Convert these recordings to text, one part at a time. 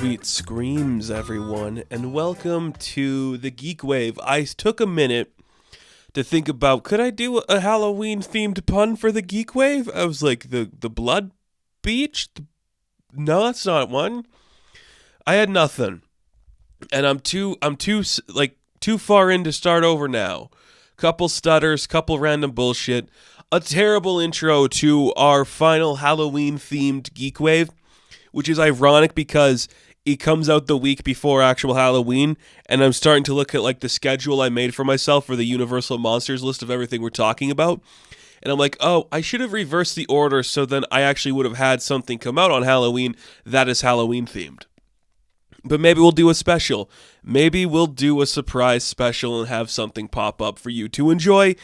Sweet screams, everyone, and welcome to the GeekWave. I took a minute to think about, could I do a Halloween-themed pun for the GeekWave? I was like, the blood beach? No, that's not one. I had nothing, and I'm too far in to start over now. Couple stutters, couple random bullshit, a terrible intro to our final Halloween-themed GeekWave, which is ironic because it comes out the week before actual Halloween, and I'm starting to look at like the schedule I made for myself for the Universal Monsters list of everything we're talking about, and I'm like, oh, I should have reversed the order so then I actually would have had something come out on Halloween that is Halloween themed. But maybe we'll do a special. Maybe we'll do a surprise special and have something pop up for you to enjoy.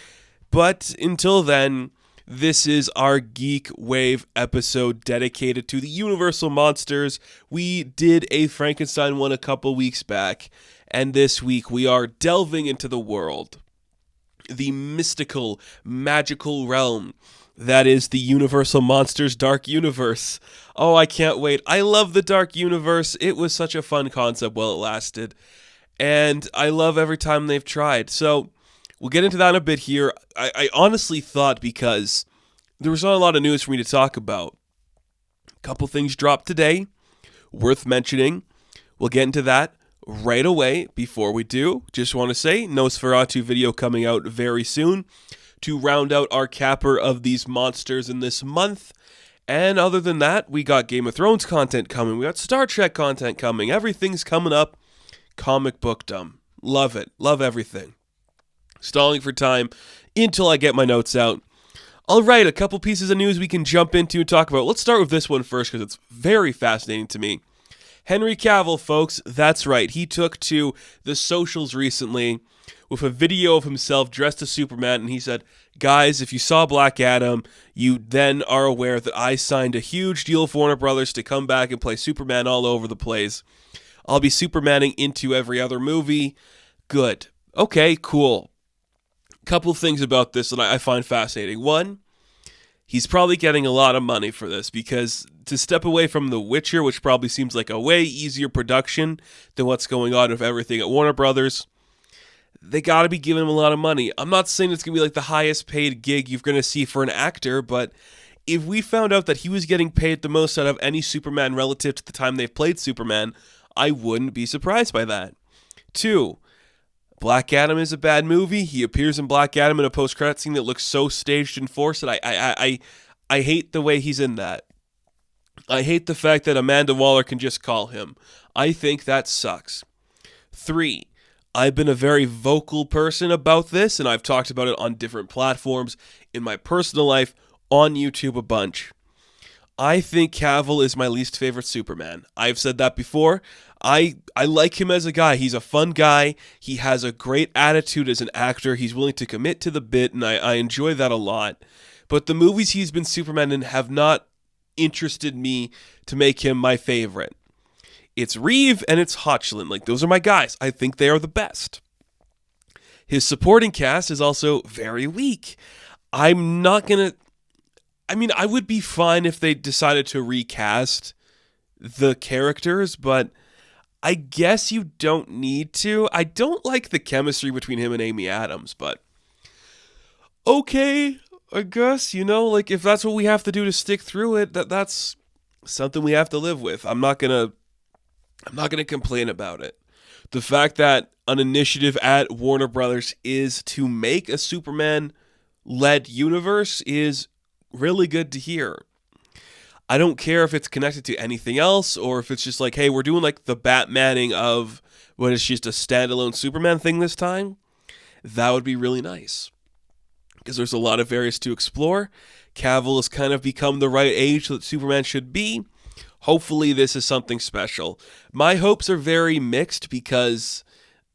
But until then, this is our Geek Wave episode dedicated to the Universal Monsters. We did a Frankenstein one a couple weeks back, and this week we are delving into the world, the mystical, magical realm that is the Universal Monsters Dark Universe. Oh, I can't wait. I love the Dark Universe. It was such a fun concept while it lasted, and I love every time they've tried. So we'll get into that in a bit here. I honestly thought, because there was not a lot of news for me to talk about, a couple things dropped today, worth mentioning. We'll get into that right away. Before we do, just want to say, Nosferatu video coming out very soon to round out our capper of these monsters in this month. And other than that, we got Game of Thrones content coming. We got Star Trek content coming. Everything's coming up. Comic bookdom. Love it. Love everything. Stalling for time until I get my notes out. All right, a couple pieces of news we can jump into and talk about. Let's start with this one first because it's very fascinating to me. Henry Cavill, folks, that's right. He took to the socials recently with a video of himself dressed as Superman, and he said, guys, if you saw Black Adam, you then are aware that I signed a huge deal with Warner Brothers to come back and play Superman all over the place. I'll be Supermaning into every other movie. Good. Okay, cool. Couple things about this that I find fascinating. One, he's probably getting a lot of money for this, because to step away from The Witcher, which probably seems like a way easier production than what's going on with everything at Warner Brothers, they got to be giving him a lot of money. I'm not saying it's going to be like the highest paid gig you're going to see for an actor, but if we found out that he was getting paid the most out of any Superman relative to the time they've played Superman, I wouldn't be surprised by that. Two, Black Adam is a bad movie. He appears in Black Adam in a post-credit scene that looks so staged and forced that I hate the way he's in that. I hate the fact that Amanda Waller can just call him. I think that sucks. 3, I've been a very vocal person about this, and I've talked about it on different platforms, in my personal life, on YouTube a bunch. I think Cavill is my least favorite Superman. I've said that before. I like him as a guy. He's a fun guy. He has a great attitude as an actor. He's willing to commit to the bit, and I enjoy that a lot. But the movies he's been Superman in have not interested me to make him my favorite. It's Reeve and it's Hotchland. Like, those are my guys. I think they are the best. His supporting cast is also very weak. I would be fine if they decided to recast the characters, but I guess you don't need to. I don't like the chemistry between him and Amy Adams, but okay, I guess, like, if that's what we have to do to stick through it, that's something we have to live with. I'm not gonna complain about it. The fact that an initiative at Warner Brothers is to make a Superman-led universe is really good to hear. I don't care if it's connected to anything else, or if it's just like, hey, we're doing like the Batmaning of what is just a standalone Superman thing this time. That would be really nice, because there's a lot of areas to explore. Cavill has kind of become the right age that Superman should be. Hopefully this is something special. My hopes are very mixed, because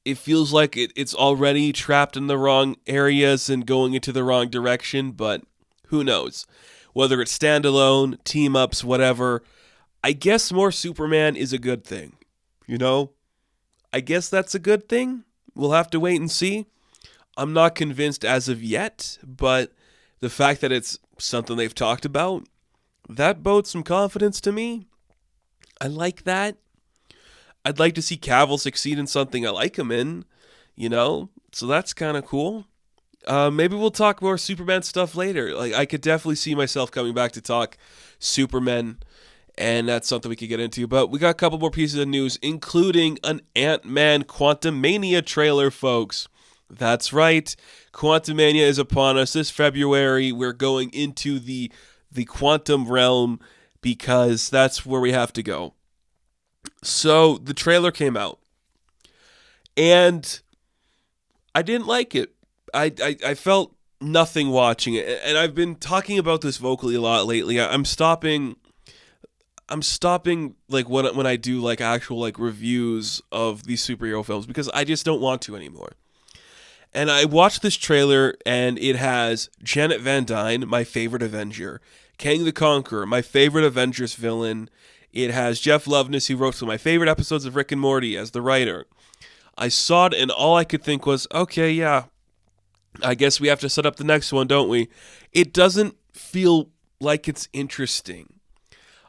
it feels like it's already trapped in the wrong areas and going into the wrong direction, but who knows? Whether it's standalone, team-ups, whatever, I guess more Superman is a good thing. I guess that's a good thing. We'll have to wait and see. I'm not convinced as of yet, but the fact that it's something they've talked about, that bodes some confidence to me. I like that. I'd like to see Cavill succeed in something I like him in, So that's kind of cool. Maybe we'll talk more Superman stuff later. Like, I could definitely see myself coming back to talk Superman, and that's something we could get into. But we got a couple more pieces of news, including an Ant-Man Quantumania trailer, folks. That's right. Quantumania is upon us this February. We're going into the quantum realm because that's where we have to go. So the trailer came out, and I didn't like it. I felt nothing watching it, and I've been talking about this vocally a lot lately. I'm stopping like when I do like actual like reviews of these superhero films because I just don't want to anymore. And I watched this trailer, and it has Janet Van Dyne, my favorite Avenger, Kang the Conqueror, my favorite Avengers villain. It has Jeff Loveness, who wrote some of my favorite episodes of Rick and Morty, as the writer. I saw it, and all I could think was, okay, yeah, I guess we have to set up the next one, don't we? It doesn't feel like it's interesting.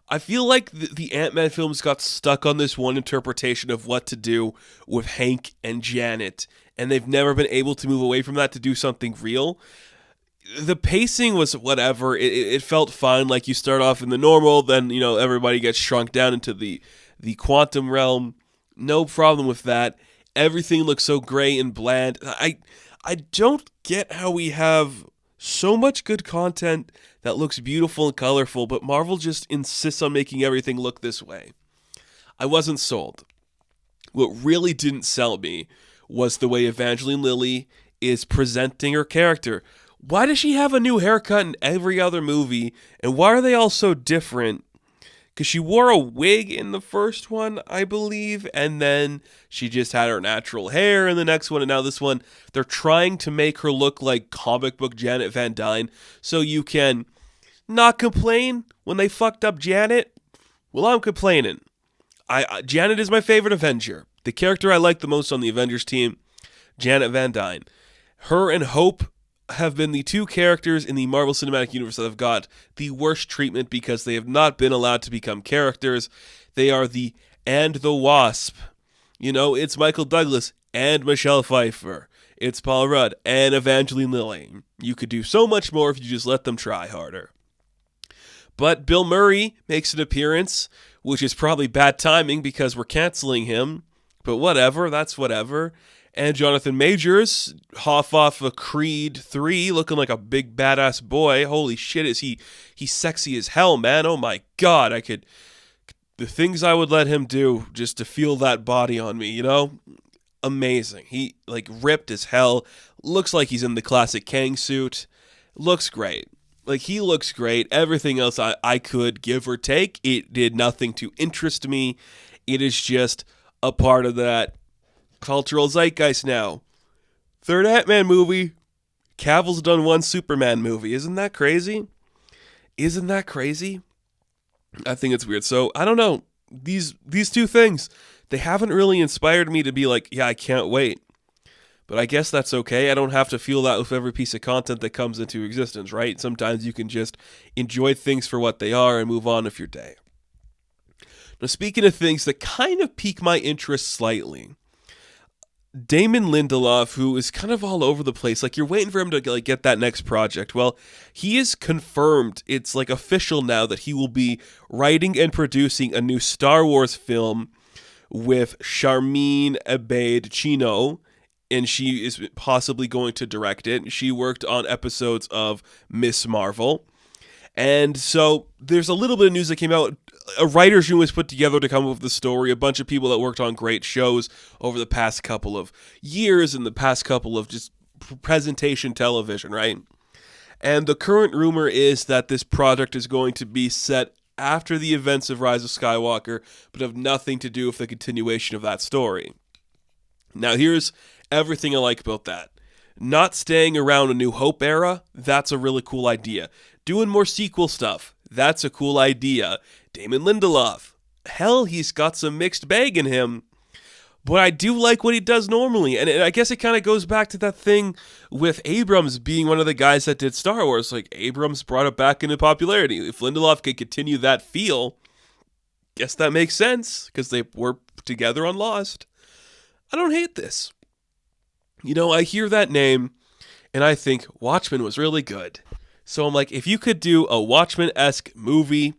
I feel like the Ant-Man films got stuck on this one interpretation of what to do with Hank and Janet, and they've never been able to move away from that to do something real. The pacing was whatever. It felt fine. Like, you start off in the normal, then, everybody gets shrunk down into the quantum realm. No problem with that. Everything looks so gray and bland. I don't get how we have so much good content that looks beautiful and colorful, but Marvel just insists on making everything look this way. I wasn't sold. What really didn't sell me was the way Evangeline Lilly is presenting her character. Why does she have a new haircut in every other movie, and why are they all so different? Because she wore a wig in the first one, I believe, and then she just had her natural hair in the next one, and now this one, they're trying to make her look like comic book Janet Van Dyne, so you can not complain when they fucked up Janet. Well, I'm complaining. Janet is my favorite Avenger. The character I like the most on the Avengers team, Janet Van Dyne. Her and Hope have been the two characters in the Marvel Cinematic Universe that have got the worst treatment because they have not been allowed to become characters. They are the Wasp. It's Michael Douglas and Michelle Pfeiffer. It's Paul Rudd and Evangeline Lilly. You could do so much more if you just let them try harder. But Bill Murray makes an appearance, which is probably bad timing because we're canceling him. But whatever, that's whatever. And Jonathan Majors, off of Creed 3, looking like a big badass boy. Holy shit, is he's sexy as hell, man. Oh my god, the things I would let him do just to feel that body on me, Amazing. He, ripped as hell. Looks like he's in the classic Kang suit. Looks great. He looks great. Everything else I could give or take, it did nothing to interest me. It is just a part of that cultural zeitgeist now. Third Ant-Man movie. Cavill's done one Superman movie. Isn't that crazy? I think it's weird. So, I don't know. These two things, they haven't really inspired me to be like, yeah, I can't wait. But I guess that's okay. I don't have to feel that with every piece of content that comes into existence, right? Sometimes you can just enjoy things for what they are and move on with your day. Now, speaking of things that kind of pique my interest slightly, Damon Lindelof, who is kind of all over the place, you're waiting for him to get that next project. Well, he is confirmed. It's official now that he will be writing and producing a new Star Wars film with Sharmeen Obaid-Chino, and she is possibly going to direct it. She worked on episodes of Miss Marvel. And so there's a little bit of news that came out. A writer's room was put together to come up with the story. A bunch of people that worked on great shows over the past couple of years and the past couple of just presentation television, right? And the current rumor is that this project is going to be set after the events of Rise of Skywalker, but have nothing to do with the continuation of that story. Now, here's everything I like about that. Not staying around a New Hope era, that's a really cool idea. Doing more sequel stuff, that's a cool idea. Damon Lindelof, hell, he's got some mixed bag in him. But I do like what he does normally. And I guess it kind of goes back to that thing with Abrams being one of the guys that did Star Wars. Abrams brought it back into popularity. If Lindelof could continue that feel, guess that makes sense because they were together on Lost. I don't hate this. I hear that name and I think Watchmen was really good. So I'm like, if you could do a Watchmen-esque movie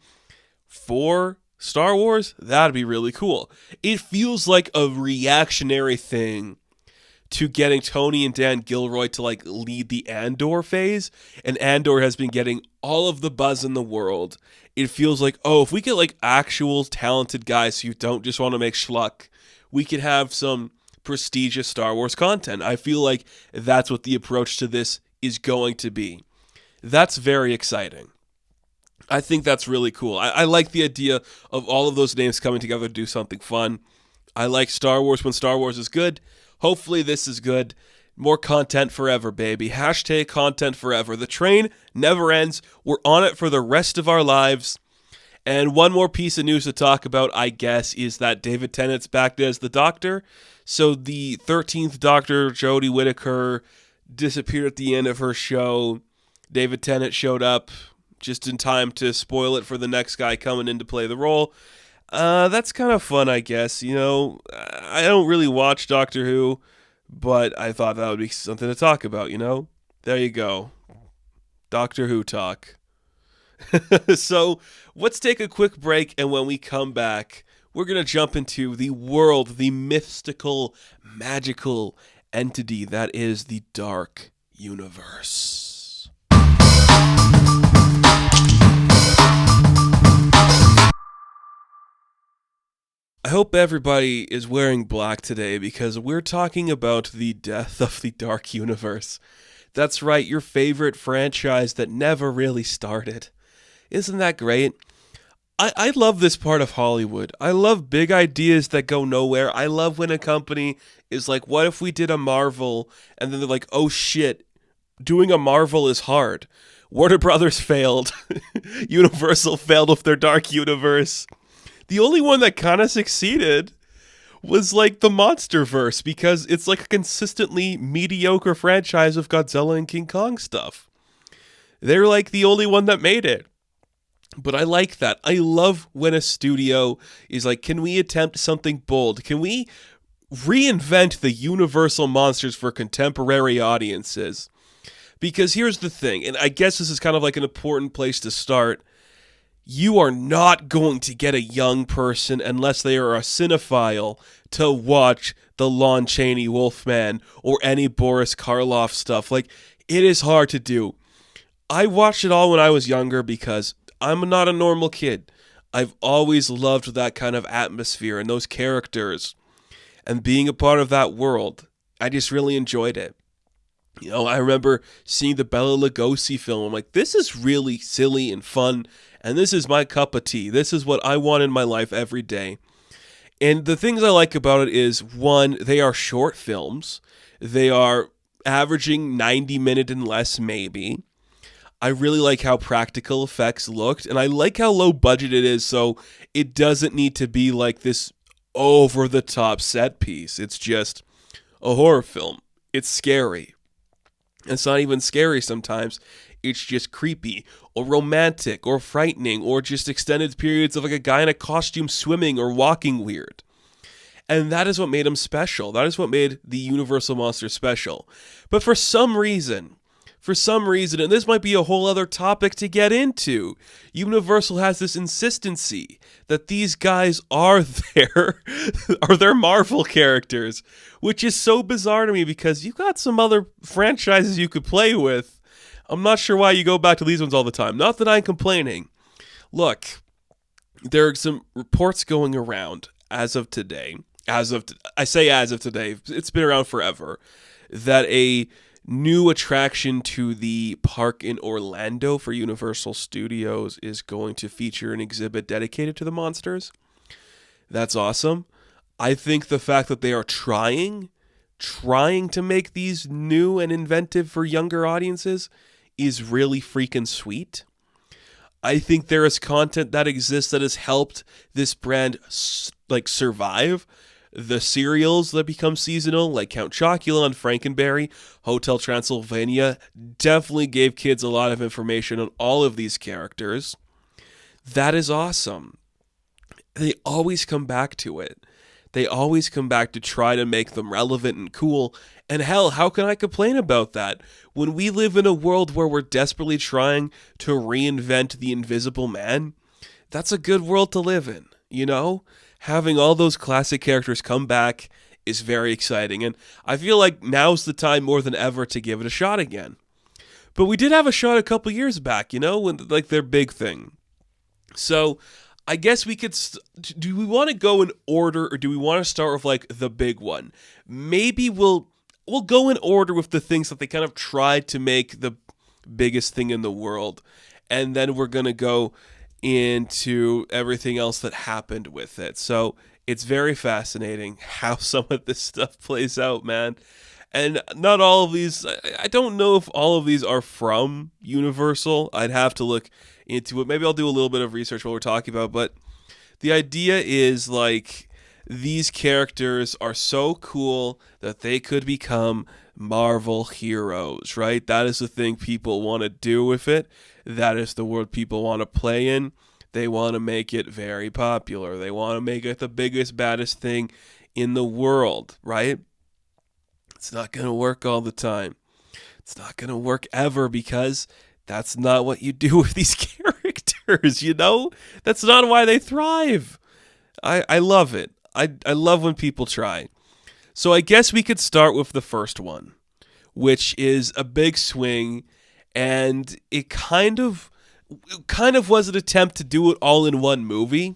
for Star Wars, that'd be really cool. It feels like a reactionary thing to getting Tony and Dan Gilroy to lead the Andor phase, and Andor has been getting all of the buzz in the world. It feels like, if we get actual talented guys who don't just want to make schluck, we could have some prestigious Star Wars content. I feel like that's what the approach to this is going to be. That's very exciting. I think that's really cool. I like the idea of all of those names coming together to do something fun. I like Star Wars when Star Wars is good. Hopefully this is good. More content forever, baby. # content forever. The train never ends. We're on it for the rest of our lives. And one more piece of news to talk about, I guess, is that David Tennant's back as the Doctor. So the 13th Doctor, Jodie Whittaker, disappeared at the end of her show. David Tennant showed up just in time to spoil it for the next guy coming in to play the role. That's kind of fun, I guess. I don't really watch Doctor Who, but I thought that would be something to talk about, There you go. Doctor Who talk. So let's take a quick break, and when we come back, we're going to jump into the world, the mystical, magical entity that is the Dark Universe. I hope everybody is wearing black today because we're talking about the death of the Dark Universe. That's right, your favorite franchise that never really started. Isn't that great? I love this part of Hollywood. I love big ideas that go nowhere. I love when a company is like, what if we did a Marvel? And then they're like, oh shit, doing a Marvel is hard. Warner Brothers failed. Universal failed with their Dark Universe. The only one that kind of succeeded was the MonsterVerse, because it's a consistently mediocre franchise of Godzilla and King Kong stuff. They're the only one that made it. But I like that. I love when a studio is can we attempt something bold? Can we reinvent the Universal monsters for contemporary audiences? Because here's the thing, and I guess this is kind of an important place to start. You are not going to get a young person, unless they are a cinephile, to watch the Lon Chaney Wolfman or any Boris Karloff stuff. It is hard to do. I watched it all when I was younger because I'm not a normal kid. I've always loved that kind of atmosphere and those characters and being a part of that world. I just really enjoyed it. I remember seeing the Bela Lugosi film. I'm like, this is really silly and fun, and this is my cup of tea. This is what I want in my life every day. And the things I like about it is, one, they are short films. They are averaging 90 minutes and less, maybe. I really like how practical effects looked, and I like how low budget it is, so it doesn't need to be this over-the-top set piece. It's just a horror film. It's scary. It's not even scary sometimes. It's just creepy, or romantic, or frightening, or just extended periods of a guy in a costume swimming or walking weird. And that is what made him special. That is what made the Universal Monster special. But for some reason, and this might be a whole other topic to get into, Universal has this insistency that these guys are their Marvel characters, which is so bizarre to me because you've got some other franchises you could play with. I'm not sure why you go back to these ones all the time. Not that I'm complaining. Look, there are some reports going around as of today. I say as of today, it's been around forever, that a new attraction to the park in Orlando for Universal Studios is going to feature an exhibit dedicated to the monsters. That's awesome. I think the fact that they are trying to make these new and inventive for younger audiences is really freaking sweet. I think there is content that exists that has helped this brand survive. The cereals that become seasonal, like Count Chocula and Frankenberry, Hotel Transylvania, definitely gave kids a lot of information on all of these characters. That is awesome. they always come back to it. They always come back to try to make them relevant and cool. And hell, how can I complain about that? When we live in a world where we're desperately trying to reinvent the Invisible Man, that's a good world to live in, you know? Having all those classic characters come back is very exciting. And I feel like now's the time more than ever to give it a shot again. But we did have a shot a couple years back, you know, when like their big thing. So I guess we could. Do we want to go in order, or do we want to start with like the big one? Maybe we'll go in order with the things that they kind of tried to make the biggest thing in the world, and then we're gonna go into everything else that happened with it. So it's very fascinating how some of this stuff plays out, man. And not all of these, I don't know if all of these are from Universal. I'd have to look into it. Maybe I'll do a little bit of research while we're talking about it. But the idea is like these characters are so cool that they could become Marvel heroes, right? That is the thing people want to do with it. That is the world people want to play in. They want to make it very popular. They want to make it the biggest, baddest thing in the world, right? It's not going to work all the time. It's not going to work ever because that's not what you do with these characters, you know? That's not why they thrive. I love it. I love when people try. So I guess we could start with the first one, which is a big swing, and it kind of was an attempt to do it all in one movie.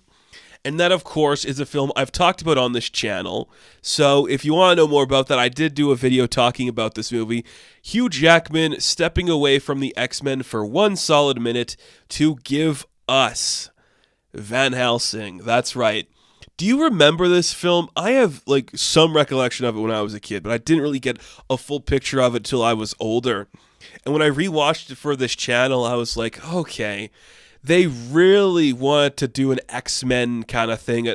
And that, of course, is a film I've talked about on this channel. So if you want to know more about that, I did do a video talking about this movie. Hugh Jackman stepping away from the X-Men for one solid minute to give us Van Helsing. That's right. Do you remember this film? I have like some recollection of it when I was a kid, but I didn't really get a full picture of it till I was older. And when I rewatched it for this channel, I was like, okay, they really wanted to do an X-Men kind of thing.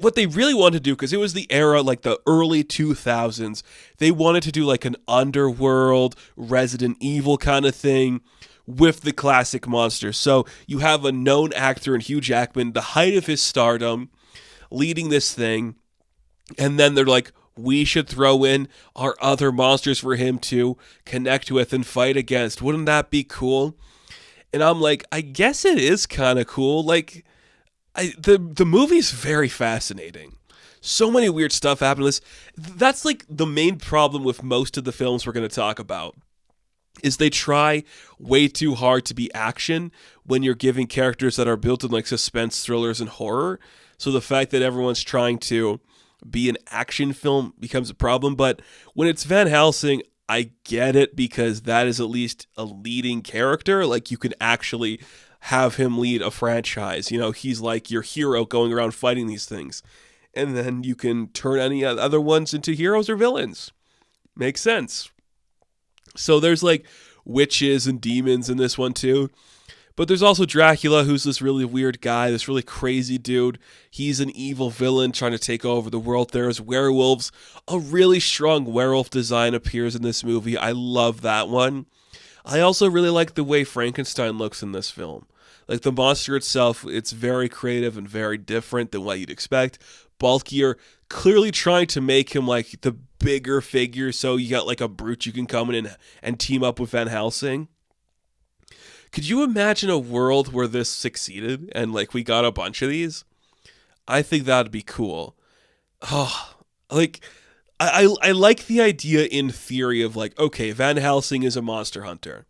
What they really wanted to do, because it was the era, like the early 2000s, they wanted to do like an underworld, Resident Evil kind of thing with the classic monsters. So you have a known actor in Hugh Jackman, the height of his stardom, leading this thing. And then they're like, we should throw in our other monsters for him to connect with and fight against. Wouldn't that be cool? And I'm like, I guess it is kind of cool. Like, the movie's very fascinating. So many weird stuff happened in this. That's like the main problem with most of the films we're going to talk about, is they try way too hard to be action when you're giving characters that are built in like suspense thrillers and horror. So the fact that everyone's trying to be an action film becomes a problem. But when it's Van Helsing, I get it, because that is at least a leading character. Like, you can actually have him lead a franchise. You know, he's like your hero going around fighting these things. And then you can turn any other ones into heroes or villains. Makes sense. So there's like witches and demons in this one too. But there's also Dracula, who's this really weird guy, this really crazy dude. He's an evil villain trying to take over the world. There's werewolves. A really strong werewolf design appears in this movie. I love that one. I also really like the way Frankenstein looks in this film. Like, the monster itself, it's very creative and very different than what you'd expect. Bulkier, clearly trying to make him like the bigger figure, so you got like a brute you can come in and team up with Van Helsing. Could you imagine a world where this succeeded and like we got a bunch of these? I think that'd be cool. Oh, like I like the idea in theory of like, okay, Van Helsing is a monster hunter.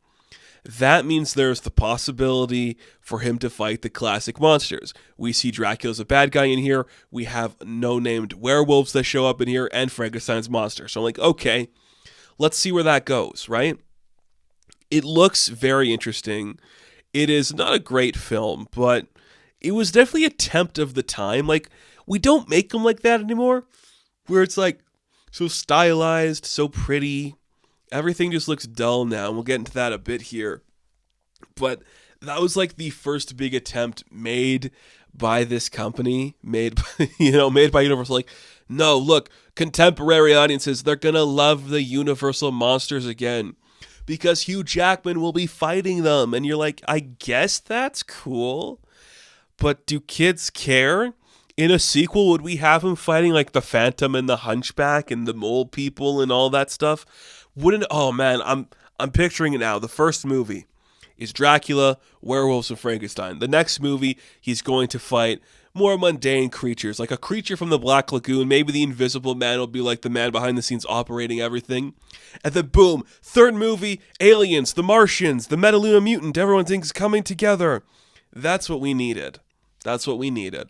That means there's the possibility for him to fight the classic monsters. We see Dracula's a bad guy in here. We have no-named werewolves that show up in here, and Frankenstein's monster. So I'm like, okay, let's see where that goes, right? It looks very interesting. It is not a great film, but it was definitely an attempt of the time. Like, we don't make them like that anymore, where it's like so stylized, so pretty. Everything just looks dull now, and we'll get into that a bit here. But that was like the first big attempt made by this company, made by Universal. Like, no, look, contemporary audiences, they're gonna love the Universal monsters again, because Hugh Jackman will be fighting them. And you're like, I guess that's cool, but do kids care? In a sequel, would we have him fighting like the Phantom and the Hunchback and the mole people and all that stuff? Wouldn't? Oh man, I'm picturing it now. The first movie is Dracula, werewolves, and Frankenstein. The next movie, he's going to fight more mundane creatures, like a creature from the Black Lagoon. Maybe the Invisible Man will be like the man behind the scenes operating everything. And then boom, third movie, aliens, the Martians, the Metaluna mutant, everyone's coming together. That's what we needed. That's what we needed.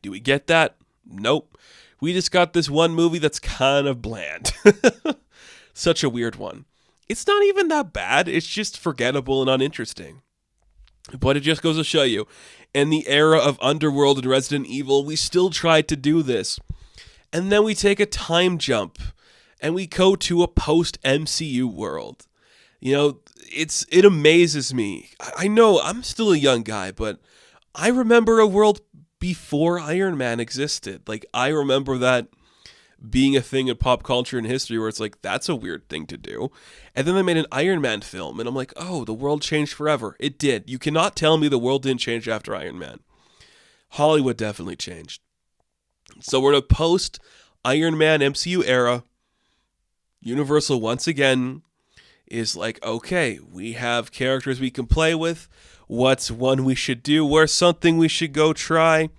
Do we get that? Nope. We just got this one movie that's kind of bland. Such a weird one. It's not even that bad. It's just forgettable and uninteresting. But it just goes to show you, in the era of Underworld and Resident Evil, we still tried to do this. And then we take a time jump and we go to a post-MCU world. You know, it amazes me. I know I'm still a young guy, but I remember a world before Iron Man existed. Like, I remember that being a thing in pop culture and history where it's like, that's a weird thing to do. And then they made an Iron Man film, and I'm like, oh, the world changed forever. It did. You cannot tell me the world didn't change after Iron Man. Hollywood definitely changed. So we're in a post-Iron Man MCU era. Universal, once again, is like, okay, we have characters we can play with. What's one we should do? Where's something we should go try?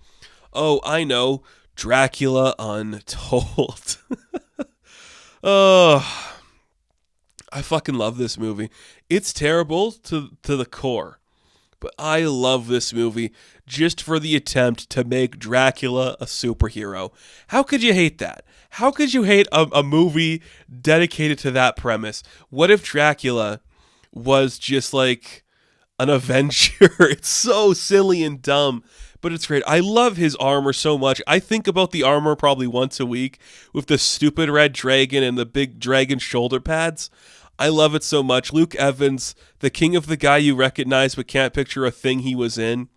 Oh, I know. Dracula Untold. Oh, I fucking love this movie. It's terrible to the core, but I love this movie just for the attempt to make Dracula a superhero. How could you hate that? How could you hate a movie dedicated to that premise? What if Dracula was just like an Avenger? It's so silly and dumb, but it's great. I love his armor so much. I think about the armor probably once a week with the stupid red dragon and the big dragon shoulder pads. I love it so much. Luke Evans, the king of the guy you recognize but can't picture a thing he was in.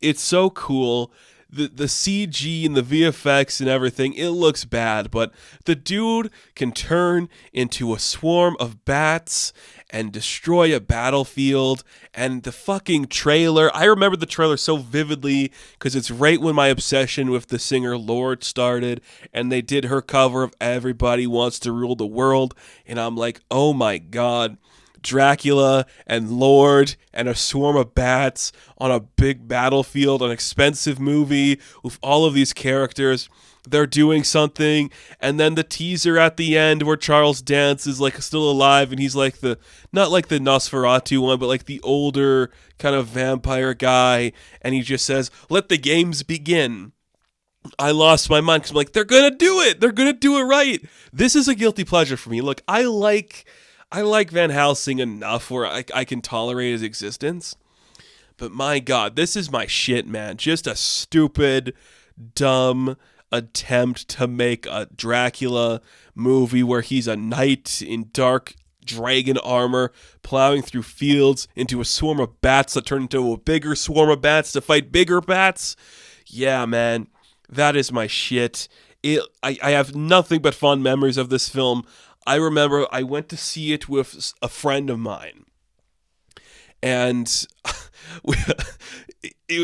It's so cool. The CG and the VFX and everything, it looks bad, but the dude can turn into a swarm of bats and destroy a battlefield. And the fucking trailer, I remember the trailer so vividly because it's right when my obsession with the singer Lorde started, and they did her cover of Everybody Wants to Rule the World, and I'm like, oh my god, Dracula and Lorde and a swarm of bats on a big battlefield, an expensive movie with all of these characters. They're doing something, and then the teaser at the end where Charles Dance is like still alive, and he's like not like the Nosferatu one, but like the older kind of vampire guy, and he just says, "Let the games begin." I lost my mind because I'm like, they're gonna do it. They're gonna do it right. This is a guilty pleasure for me. Look, I like Van Helsing enough where I can tolerate his existence. But my god, this is my shit, man. Just a stupid, dumb attempt to make a Dracula movie where he's a knight in dark dragon armor plowing through fields into a swarm of bats that turn into a bigger swarm of bats to fight bigger bats. Yeah, man. That is my shit. I have nothing but fond memories of this film. I remember I went to see it with a friend of mine, and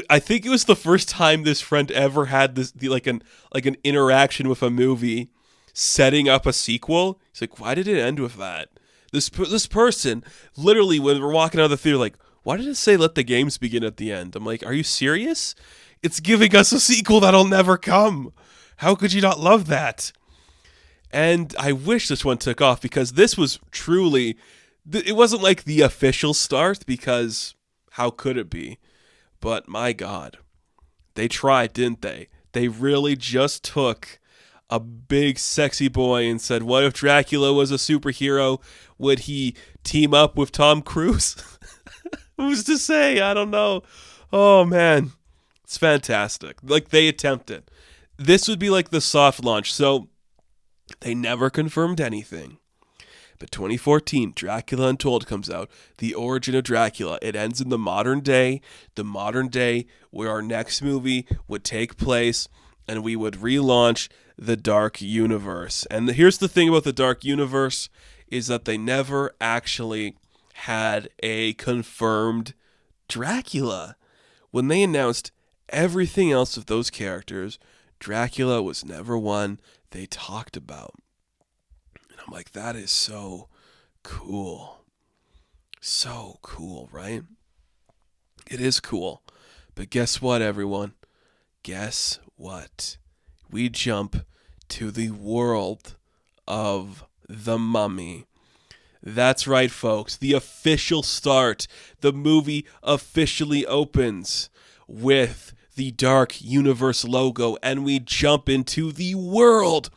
I think it was the first time this friend ever had an interaction with a movie, setting up a sequel. He's like, "Why did it end with that?" This person literally, when we're walking out of the theater, like, "Why did it say 'Let the games begin' at the end?" I'm like, "Are you serious? It's giving us a sequel that'll never come. How could you not love that?" And I wish this one took off because this was truly, it wasn't like the official start because how could it be? But my God, they tried, didn't they? They really just took a big sexy boy and said, what if Dracula was a superhero? Would he team up with Tom Cruise? Who's to say? I don't know. Oh man, it's fantastic. Like, they attempted. This would be like the soft launch. So they never confirmed anything. But 2014, Dracula Untold comes out. The origin of Dracula. It ends in the modern day where our next movie would take place, and we would relaunch the Dark Universe. And here's the thing about the Dark Universe, is that they never actually had a confirmed Dracula. When they announced Everything else of those characters, Dracula was never one they talked about. And I'm like, that is so cool. So cool, right? It is cool. But guess what, everyone? Guess what? We jump to the world of The Mummy. That's right, folks. The official start. The movie officially opens with the Dark Universe logo, and we jump into the world,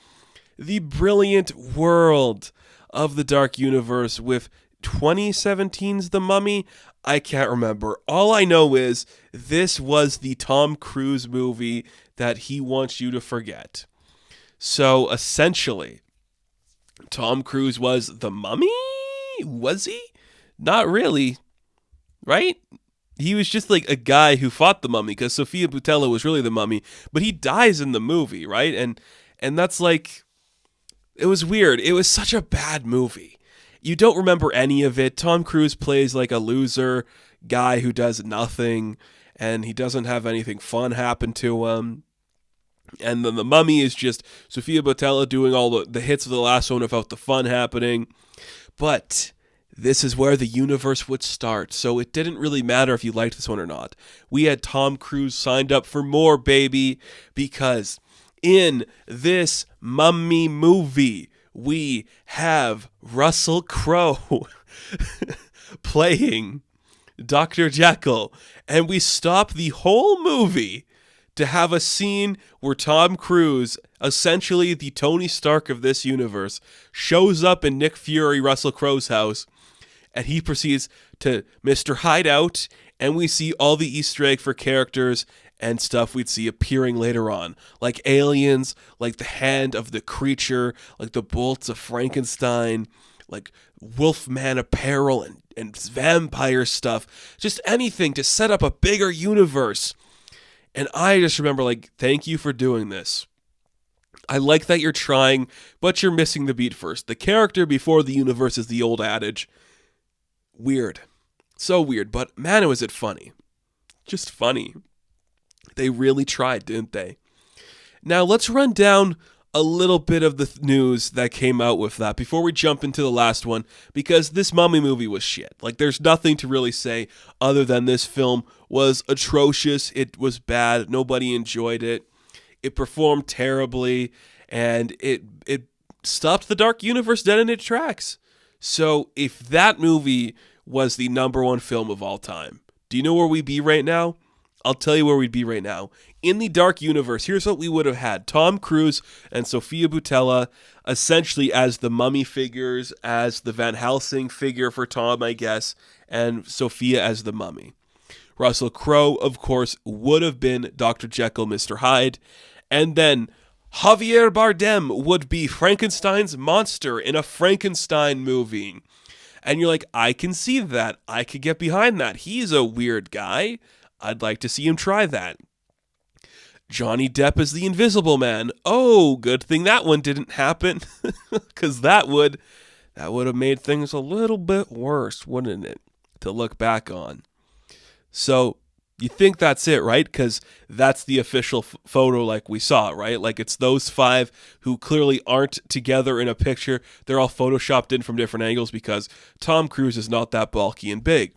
the brilliant world of the Dark Universe with 2017's The Mummy. I can't remember. All I know is this was the Tom Cruise movie that he wants you to forget. So essentially, Tom Cruise was the Mummy? Was he? Not really, right? He was just like a guy who fought the Mummy because Sofia Boutella was really the Mummy, but he dies in the movie, right? And that's like, it was weird. It was such a bad movie. You don't remember any of it. Tom Cruise plays like a loser guy who does nothing, and he doesn't have anything fun happen to him. And then the Mummy is just Sofia Boutella doing all the hits of the last one without the fun happening. But this is where the universe would start, so it didn't really matter if you liked this one or not. We had Tom Cruise signed up for more, baby, because in this Mummy movie, we have Russell Crowe playing Dr. Jekyll, and we stop the whole movie to have a scene where Tom Cruise, essentially the Tony Stark of this universe, shows up in Nick Fury, Russell Crowe's house, and he proceeds to Mr. Hideout, and we see all the Easter egg for characters and stuff we'd see appearing later on, like aliens, like the hand of the creature, like the bolts of Frankenstein, like Wolfman apparel and vampire stuff, just anything to set up a bigger universe. And I just remember, like, thank you for doing this. I like that you're trying, but you're missing the beat first. The character before the universe is the old adage. Weird. So weird, but man, was it funny. Just funny. They really tried, didn't they? Now, let's run down a little bit of the news that came out with that before we jump into the last one, because this Mummy movie was shit. Like, there's nothing to really say other than this film was atrocious. It was bad. Nobody enjoyed it. It performed terribly, and it stopped the Dark Universe dead in its tracks. So if that movie was the number one film of all time, do you know where we'd be right now? I'll tell you where we'd be right now. In the Dark Universe, here's what we would have had. Tom Cruise and Sofia Boutella essentially as the Mummy figures, as the Van Helsing figure for Tom, I guess, and Sofia as the Mummy. Russell Crowe, of course, would have been Dr. Jekyll, Mr. Hyde. And then Javier Bardem would be Frankenstein's monster in a Frankenstein movie. And you're like, I can see that. I could get behind that. He's a weird guy. I'd like to see him try that. Johnny Depp is the Invisible Man. Oh, good thing that one didn't happen, because that would have made things a little bit worse, wouldn't it, to look back on. So you think that's it, right? Because that's the official photo like we saw, right? Like it's those five who clearly aren't together in a picture. They're all photoshopped in from different angles because Tom Cruise is not that bulky and big.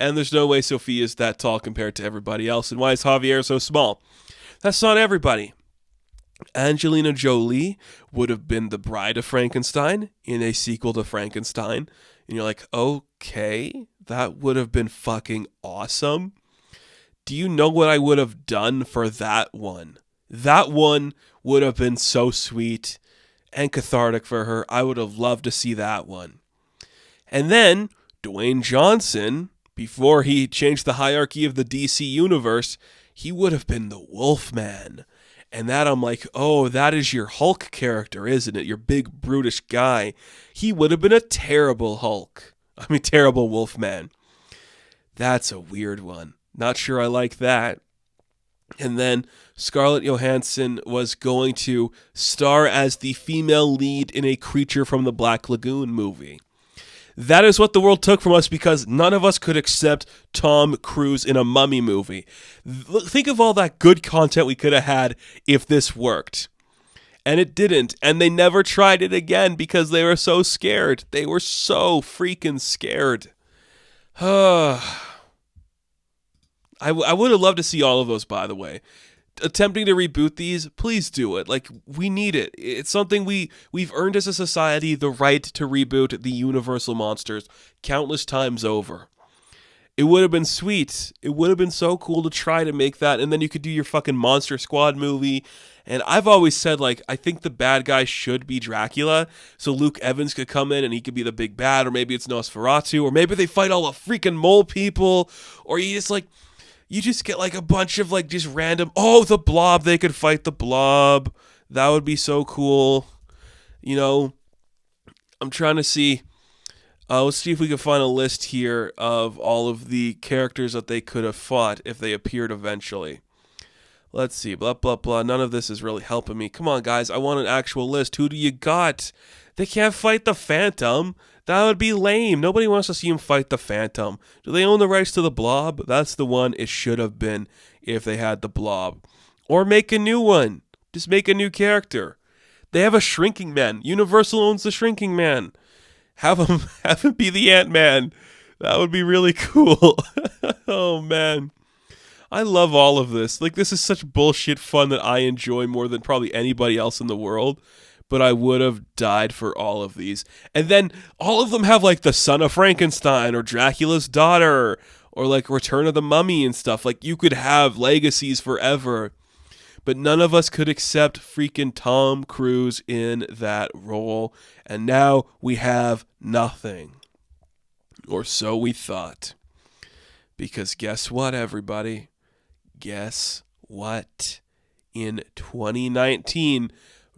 And there's no way Sophia is that tall compared to everybody else. And why is Javier so small? That's not everybody. Angelina Jolie would have been the bride of Frankenstein in a sequel to Frankenstein. And you're like, okay, that would have been fucking awesome. Do you know what I would have done for that one? That one would have been so sweet and cathartic for her. I would have loved to see that one. And then Dwayne Johnson, before he changed the hierarchy of the DC universe, he would have been the Wolfman. And that I'm like, oh, that is your Hulk character, isn't it? Your big, brutish guy. He would have been a terrible Hulk. Terrible Wolfman. That's a weird one. Not sure I like that. And then Scarlett Johansson was going to star as the female lead in a Creature from the Black Lagoon movie. That is what the world took from us because none of us could accept Tom Cruise in a mummy movie. Think of all that good content we could have had if this worked. And it didn't. And they never tried it again because they were so scared. They were so freaking scared. I would have loved to see all of those, by the way. Attempting to reboot these, please do it. Like, we need it. It's something we've earned as a society the right to reboot the Universal monsters countless times over. It would have been sweet. It would have been so cool to try to make that, and then you could do your fucking Monster Squad movie. And I've always said, like, I think the bad guy should be Dracula, so Luke Evans could come in and he could be the big bad, or maybe it's Nosferatu, or maybe they fight all the freaking mole people, or you just get like a bunch of like just random, the Blob, they could fight the Blob. That would be so cool. You know, I'm trying to see, let's see if we can find a list here of all of the characters that they could have fought if they appeared eventually. Let's see, blah, blah, blah. None of this is really helping me. Come on, guys, I want an actual list. Who do you got? They can't fight the Phantom. That would be lame. Nobody wants to see him fight the Phantom. Do they own the rights to the Blob? That's the one it should have been if they had the Blob. Or make a new one. Just make a new character. They have a Shrinking Man. Universal owns the Shrinking Man. Have him be the Ant-Man. That would be really cool. Oh, man. I love all of this. Like, this is such bullshit fun that I enjoy more than probably anybody else in the world. But I would have died for all of these. And then all of them have like the Son of Frankenstein or Dracula's daughter or like Return of the Mummy and stuff. Like you could have legacies forever. But none of us could accept freaking Tom Cruise in that role. And now we have nothing. Or so we thought. Because guess what, everybody? Guess what? In 2019...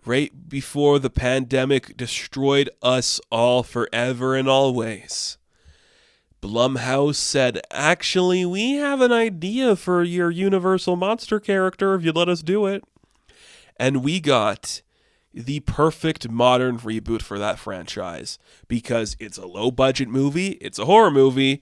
right before the pandemic destroyed us all forever and always, Blumhouse said, actually, we have an idea for your Universal monster character if you let us do it. And we got the perfect modern reboot for that franchise because it's a low-budget movie, it's a horror movie,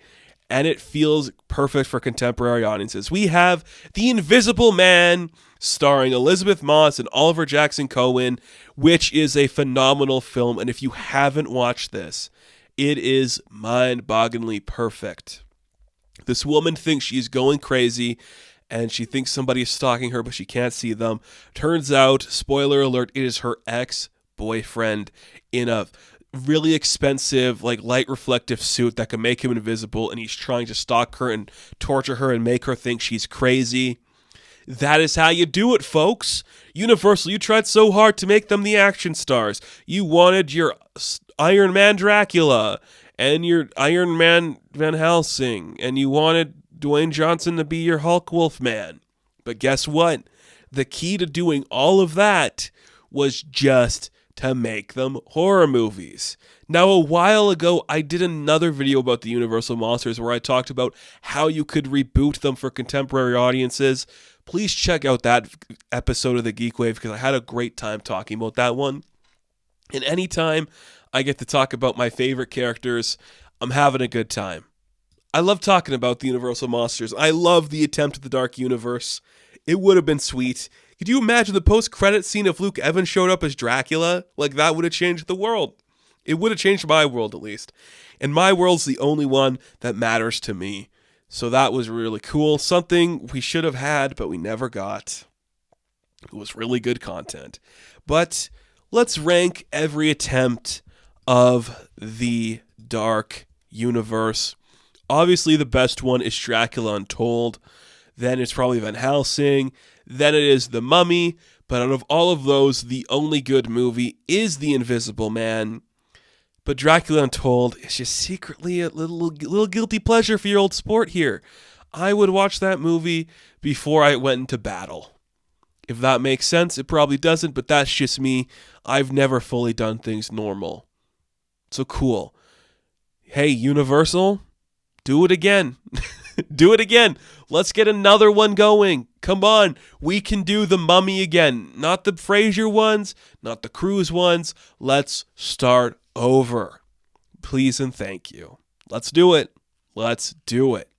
and it feels perfect for contemporary audiences. We have The Invisible Man, starring Elizabeth Moss and Oliver Jackson Cohen, which is a phenomenal film. And if you haven't watched this, it is mind-bogglingly perfect. This woman thinks she's going crazy, and she thinks somebody is stalking her, but she can't see them. Turns out, spoiler alert, it is her ex-boyfriend in a really expensive, like light reflective suit that can make him invisible, and he's trying to stalk her and torture her and make her think she's crazy. That is how you do it, folks. Universal, you tried so hard to make them the action stars. You wanted your Iron Man Dracula and your Iron Man Van Helsing, and you wanted Dwayne Johnson to be your Hulk Wolfman. But guess what? The key to doing all of that was just to make them horror movies. Now, a while ago, I did another video about the Universal Monsters where I talked about how you could reboot them for contemporary audiences. Please check out that episode of the GeekWave because I had a great time talking about that one. And anytime I get to talk about my favorite characters, I'm having a good time. I love talking about the Universal Monsters. I love the attempt at the Dark Universe. It would have been sweet. Could you imagine the post-credit scene if Luke Evans showed up as Dracula? Like, that would have changed the world. It would have changed my world, at least. And my world's the only one that matters to me. So that was really cool. Something we should have had, but we never got. It was really good content. But let's rank every attempt of the Dark Universe. Obviously, the best one is Dracula Untold. Then it's probably Van Helsing. Then it is The Mummy. But out of all of those, the only good movie is The Invisible Man. But Dracula Untold is just secretly a little guilty pleasure for your old sport here. I would watch that movie before I went into battle. If that makes sense, it probably doesn't, but that's just me. I've never fully done things normal. So cool. Hey, Universal, do it again. Do it again. Let's get another one going. Come on. We can do The Mummy again. Not the Fraser ones, not the Cruise ones. Let's start over. Please and thank you. Let's do it. Let's do it.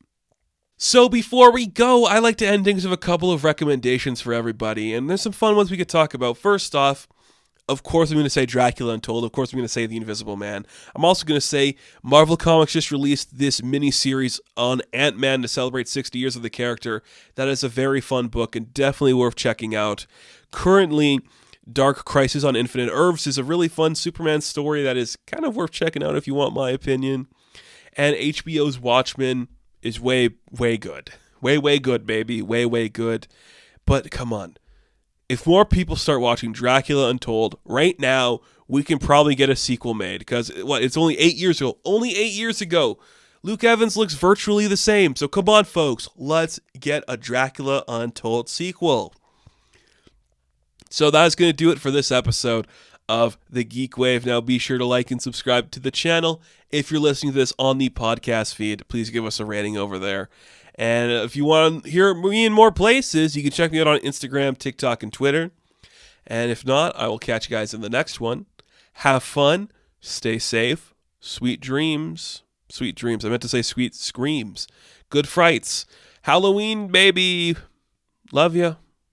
So before we go, I like to end things with a couple of recommendations for everybody, and there's some fun ones we could talk about. First off, of course I'm going to say Dracula Untold. Of course I'm going to say The Invisible Man. I'm also going to say Marvel Comics just released this mini-series on Ant-Man to celebrate 60 years of the character. That is a very fun book and definitely worth checking out. Currently, Dark Crisis on Infinite Earths is a really fun Superman story that is kind of worth checking out if you want my opinion. And HBO's Watchmen is way, way good. Way, way good, baby. Way, way good. But come on. If more people start watching Dracula Untold right now, we can probably get a sequel made. Because, it's only 8 years ago. Only 8 years ago. Luke Evans looks virtually the same. So come on, folks. Let's get a Dracula Untold sequel. So that's going to do it for this episode of the GeekWave. Now be sure to like and subscribe to the channel. If you're listening to this on the podcast feed, please give us a rating over there. And if you want to hear me in more places, you can check me out on Instagram, TikTok, and Twitter. And if not, I will catch you guys in the next one. Have fun. Stay safe. Sweet dreams. Sweet dreams. I meant to say sweet screams. Good frights. Halloween, baby. Love ya.